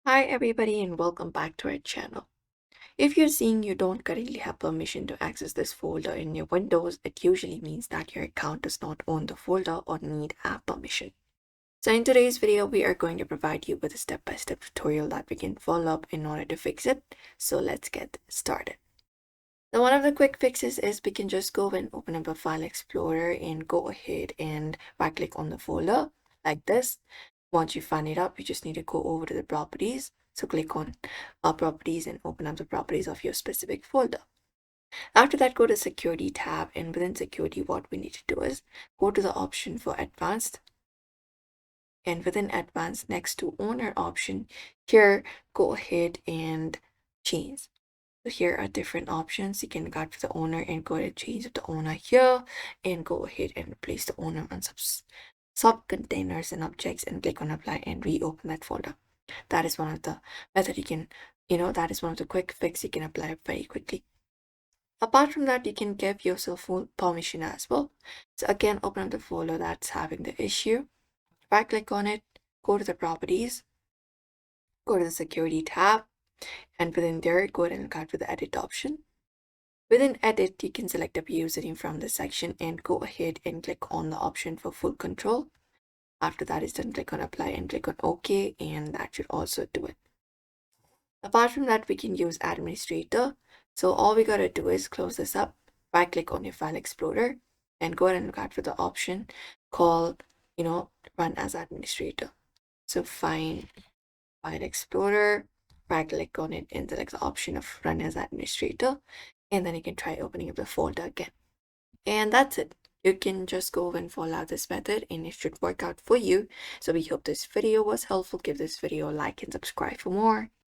Hi everybody and welcome back to our channel. If you're seeing you don't currently have permission to access this folder in your Windows, it usually means that your account does not own the folder or need app permission. So in today's video, we are going to provide you with a step-by-step tutorial that we can follow up in order to fix it. So let's get started. Now one of the quick fixes is we can just go and open up a file explorer and go ahead and right click on the folder like this. Once you find it up, you just need to go over to the properties. So click on properties and open up the properties of your specific folder. After that, go to security tab, and within security, what we need to do is go to the option for advanced, and within advanced next to owner option here, go ahead and change. So here are different options. You can go to the owner and go ahead and change the owner here and go ahead and replace the owner on sub-containers and objects and click on apply and reopen that folder. That is one of the method you can, that is one of the quick fix you can apply very quickly. Apart from that, you can give yourself full permission as well. So again, open up the folder that's having the issue, right click on it, go to the properties, go to the security tab, and within there, go ahead and go to the edit option. Within edit, you can select a username from the section and go ahead and click on the option for full control. After that is done, click on apply and click on OK, and that should also do it. Apart from that, we can use administrator. So all we gotta do is close this up, right click on your file explorer, and go ahead and look out for the option called, run as administrator. So find file explorer, right click on it and select the option of run as administrator, and then you can try opening up the folder again. And that's it. You can just go and follow out this method and it should work out for you. So we hope this video was helpful. Give this video a like and subscribe for more.